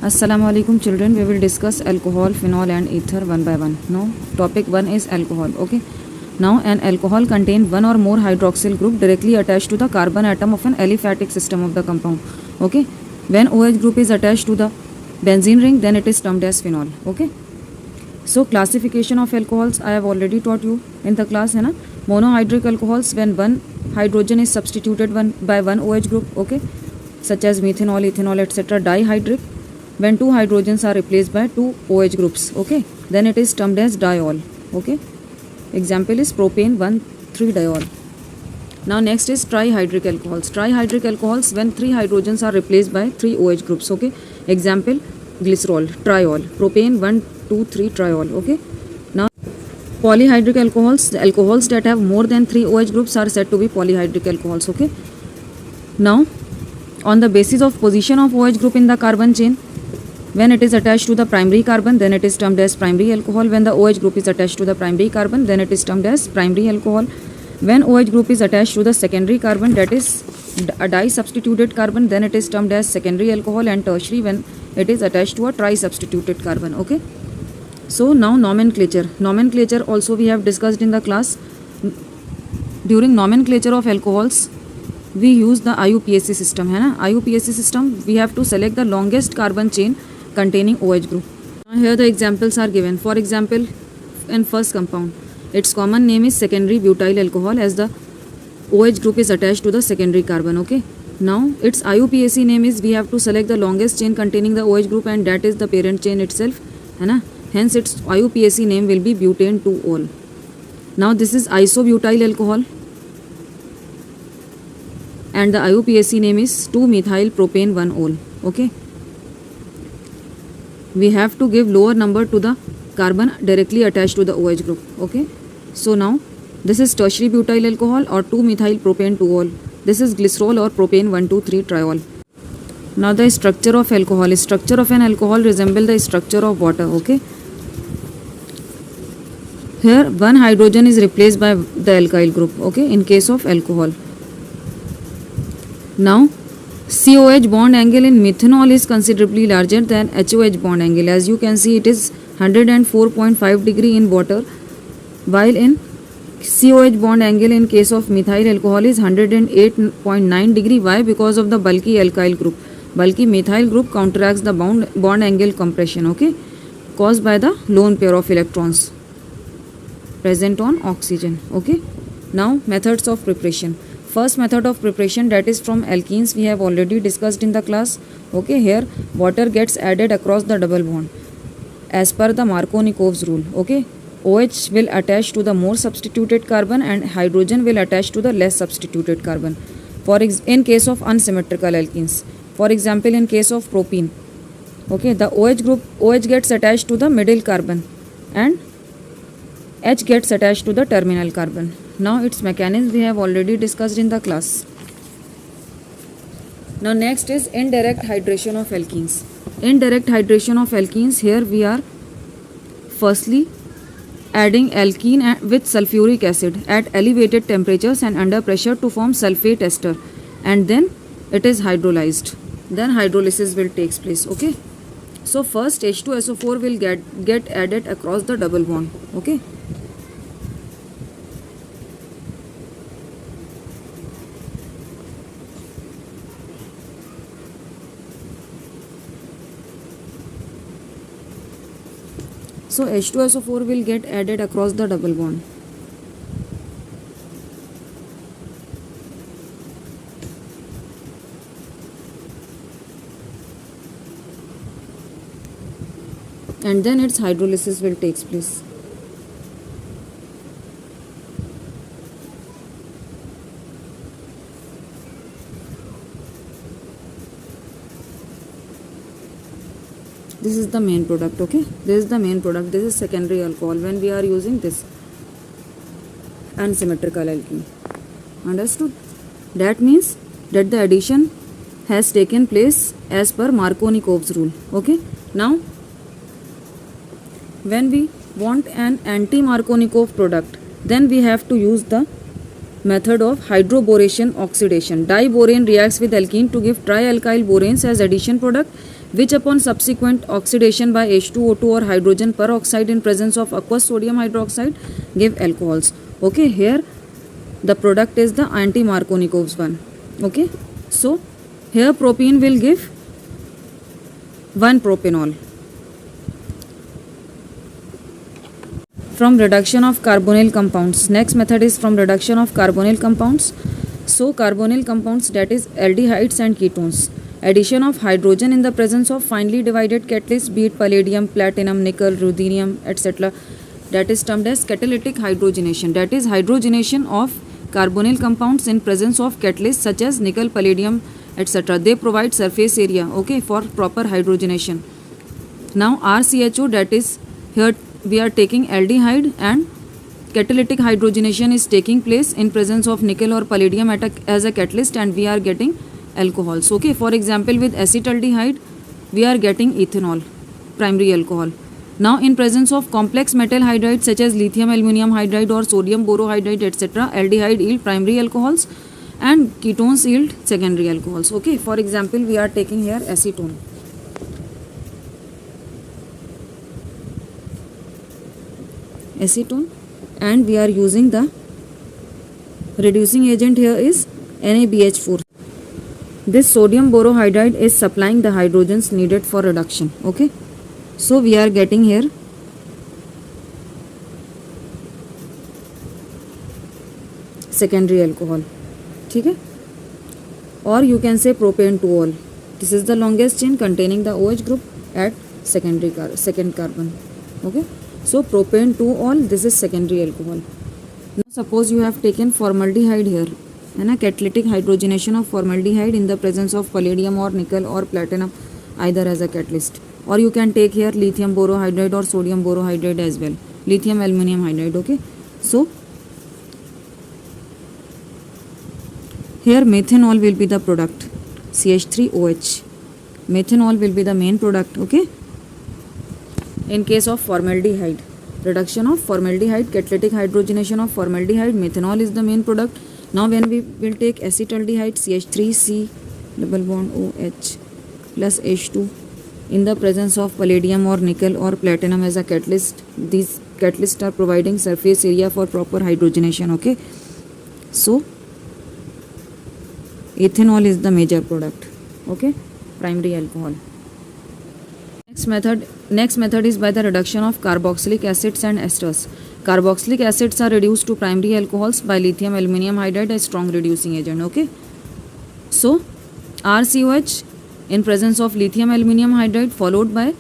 Assalamu alaikum children. We will discuss alcohol, phenol and ether one by one. Now topic 1 is alcohol. Okay. Now an alcohol contains one or more hydroxyl group directly attached to the carbon atom of an aliphatic system of the compound. Okay. When OH group is attached to the benzene ring, then it is termed as phenol. Okay. So classification of alcohols I have already taught you in the class, है ना. Monohydric alcohols when one hydrogen is substituted by one OH group, okay, such as methanol, ethanol, etc. Dihydric when two hydrogens are replaced by two OH groups, okay, then it is termed as diol. Okay, example is propane 1,3-diol. Now next is trihydric alcohols. Trihydric alcohols when three hydrogens are replaced by three OH groups, okay, example glycerol, triol, propane 1,2,3-triol. Okay, now polyhydric alcohols, the alcohols that have more than three OH groups are said to be polyhydric alcohols. Okay, now on the basis of position of OH group in the carbon chain, when it is attached to the primary carbon, then it is termed as primary alcohol. When the OH group is attached to the primary carbon, then it is termed as primary alcohol. When OH group is attached to the secondary carbon, that is a di-substituted carbon, then it is termed as secondary alcohol, and tertiary when it is attached to a tri-substituted carbon. Okay, so now nomenclature. Nomenclature also we have discussed in the class. During nomenclature of alcohols, we use the IUPAC system, है ना. IUPAC system, we have to select the longest carbon chain containing OH group. Here the examples are given. For example, in first compound, its common name is secondary butyl alcohol as the OH group is attached to the secondary carbon. Okay, now its IUPAC name is, we have to select the longest chain containing the OH group, and that is the parent chain itself, है ना. Hence its IUPAC name will be butane 2-ol. Now this is isobutyl alcohol, and the IUPAC name is 2-methyl propane 1-ol. Okay, we have to give lower number to the carbon directly attached to the OH group. Okay, so now this is tertiary butyl alcohol or 2-methyl propane 2-ol. This is glycerol or propane 1,2,3-triol. Now the structure of alcohol. Structure of an alcohol resemble the structure of water. Okay, here one hydrogen is replaced by the alkyl group, okay, in case of alcohol. Now COH bond angle in methanol is considerably larger than HOH bond angle. As you can see, it is 104.5 degree in water, while in COH bond angle in case of methyl alcohol is 108.9 degree. Why? Because of the bulky alkyl group. Bulky methyl group counteracts the bond angle compression, okay, caused by the lone pair of electrons present on oxygen. Okay, now methods of preparation. First method of preparation, that is from alkenes, we have already discussed in the class. Okay, here water gets added across the double bond as per the Markovnikov's rule. Okay, OH will attach to the more substituted carbon and hydrogen will attach to the less substituted carbon. In case of unsymmetrical alkenes, for example in case of propene, okay, the OH gets attached to the middle carbon and H gets attached to the terminal carbon. Now its mechanism we have already discussed in the class. Now next is indirect hydration of alkenes. Indirect hydration of alkenes, here we are firstly adding alkene with sulfuric acid at elevated temperatures and under pressure to form sulfate ester, and then it is hydrolyzed. Then hydrolysis will take place. Okay, so first H2SO4 will get added across the double bond. Okay, so H2SO4 will get added across the double bond. And then its hydrolysis will take place. This is the main product. Okay, this is the main product. This is secondary alcohol when we are using this unsymmetrical alkene. Understood? That means that the addition has taken place as per Markovnikov's rule. Okay, now when we want an anti-Markovnikov product, then we have to use the method of hydroboration oxidation. Diborane reacts with alkene to give trialkyl boranes as addition product, which upon subsequent oxidation by H2O2 or hydrogen peroxide in presence of aqueous sodium hydroxide give alcohols. Okay, here the product is the anti-Markovnikov's one. Okay, so here propene will give 1 propanol. From reduction of carbonyl compounds. Next method is from reduction of carbonyl compounds. So carbonyl compounds, that is aldehydes and ketones. Addition of hydrogen in the presence of finely divided catalysts, be it palladium, platinum, nickel, ruthenium, etc. That is termed as catalytic hydrogenation. That is hydrogenation of carbonyl compounds in presence of catalysts such as nickel, palladium, etc. They provide surface area, okay, for proper hydrogenation. Now RCHO, that is here we are taking aldehyde and catalytic hydrogenation is taking place in presence of nickel or palladium as a catalyst, and we are getting alcohols. Okay, for example, with acetaldehyde we are getting ethanol, primary alcohol. Now in presence of complex metal hydrides such as lithium aluminum hydride or sodium borohydride, etc., aldehyde yield primary alcohols and ketones yield secondary alcohols. Okay, for example, we are taking here acetone. And we are using the reducing agent here is NaBH4. This sodium borohydride is supplying the hydrogens needed for reduction. Okay, so we are getting here secondary alcohol. ठीक है, or you can say propane 2-ol. This is the longest chain containing the OH group at second carbon. Okay, so propane 2-ol, this is secondary alcohol. Now suppose you have taken formaldehyde here, है ना, catalytic hydrogenation of formaldehyde in the presence of palladium or nickel or platinum either as a catalyst, or you can take here lithium borohydride or sodium borohydride as well, lithium aluminum hydride. Okay, so here methanol will be the product, CH3OH. Methanol will be the main product. Okay, in case of formaldehyde, reduction of formaldehyde, catalytic hydrogenation of formaldehyde, methanol is the main product. Now when we will take acetaldehyde, CH3C double bond OH plus H2 in the presence of palladium or nickel or platinum as a catalyst, these catalysts are providing surface area for proper hydrogenation. Okay, so ethanol is the major product. Okay, primary alcohol. Next method is by the reduction of carboxylic acids and esters. Carboxylic acids are reduced to primary alcohols by lithium aluminum hydride, a strong reducing agent. Okay, so RCOH in presence of lithium aluminum hydride followed by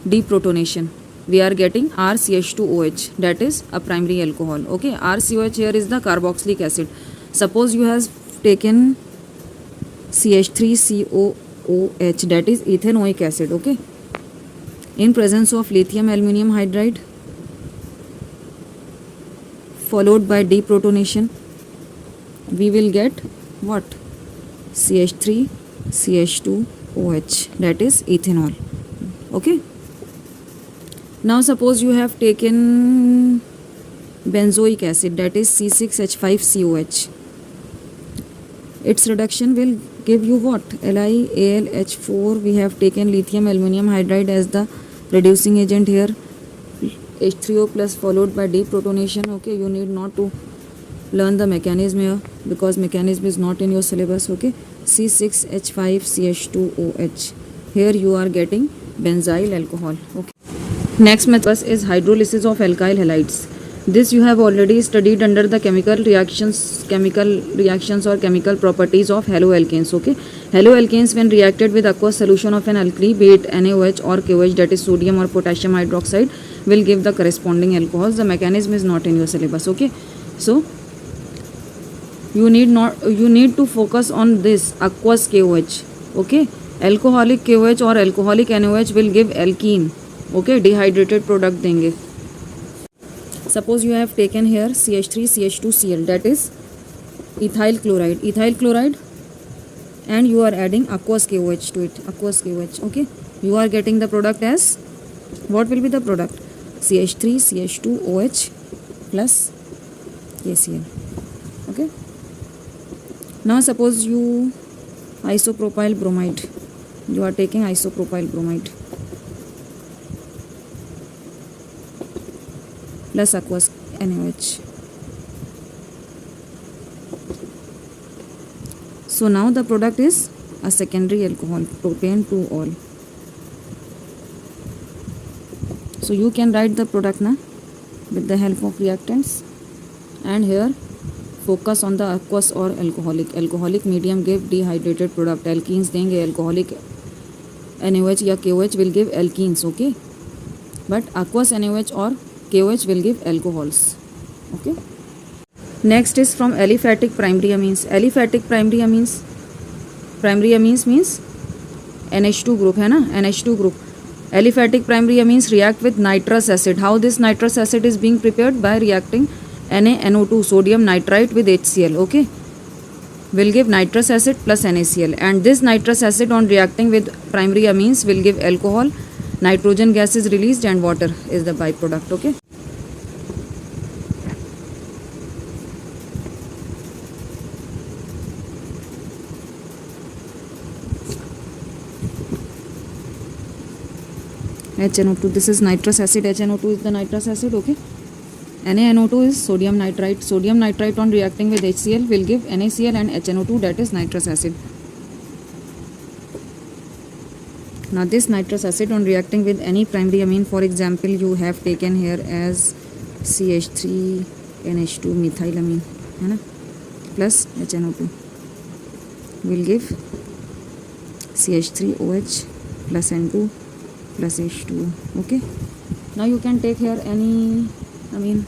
deprotonation, we are getting RCH2OH, that is a primary alcohol. Okay, RCOH here is the carboxylic acid. Suppose you have taken CH3COOH, that is ethanoic acid. Okay, in presence of lithium aluminum hydride followed by deprotonation, we will get what? CH3CH2OH, that is ethanol. Okay, now suppose you have taken benzoic acid, that is C6H5COH. Its reduction will give you what? LiAlH4. We have taken lithium aluminum hydride as the reducing agent here, H3O plus followed by deprotonation. Okay, you need not to learn the mechanism here because mechanism is not in your syllabus. Okay, C6H5CH2OH. Here you are getting benzyl alcohol. Okay, next method is hydrolysis of alkyl halides. This you have already studied under the chemical reactions or chemical properties of haloalkanes. Okay, haloalkanes when reacted with aqueous solution of an alkali, be it NaOH or KOH, that is sodium or potassium hydroxide, will give the corresponding alcohols. The mechanism is not in your syllabus. Okay, so you need to focus on this aqueous KOH. Okay, alcoholic KOH or alcoholic NaOH will give alkene. Okay, dehydrated product देंगे. Suppose you have taken here CH3CH2Cl, that is ethyl chloride, and you are adding aqueous KOH to it, aqueous KOH. Okay, you are getting the product as, what will be the product? CH3CH2OH plus KCl. Okay, now suppose you isopropyl bromide, You are taking isopropyl bromide plus aqueous NaOH. So now the product is a secondary alcohol, propane 2-ol. So you can write the product now with the help of reactants, and here focus on the aqueous or alcoholic. Alcoholic medium give dehydrated product. Alkenes देंगे, alcoholic NaOH या KOH will give alkenes, okay, but aqueous NaOH or KOH will give alcohols, okay. Next is from aliphatic primary amines. Aliphatic primary amines means NH2 group है ना, NH2 group. Aliphatic primary amines react with nitrous acid. How this nitrous acid is being prepared? By reacting NaNO2, sodium nitrite, with HCl, okay, will give nitrous acid plus NaCl, and this nitrous acid on reacting with primary amines will give alcohol. Nitrogen gas is released and water is the byproduct, okay. HNO2, this is nitrous acid. HNO2 is the nitrous acid, okay. NaNO2 is sodium nitrite. Sodium nitrite on reacting with HCl will give NaCl and HNO2, that is nitrous acid. Now this nitrous acid on reacting with any primary amine, for example you have taken here as CH3NH2 methylamine है ना, plus HNO2 will give CH3OH plus N2 plus H2, okay. Now you can take here any amine.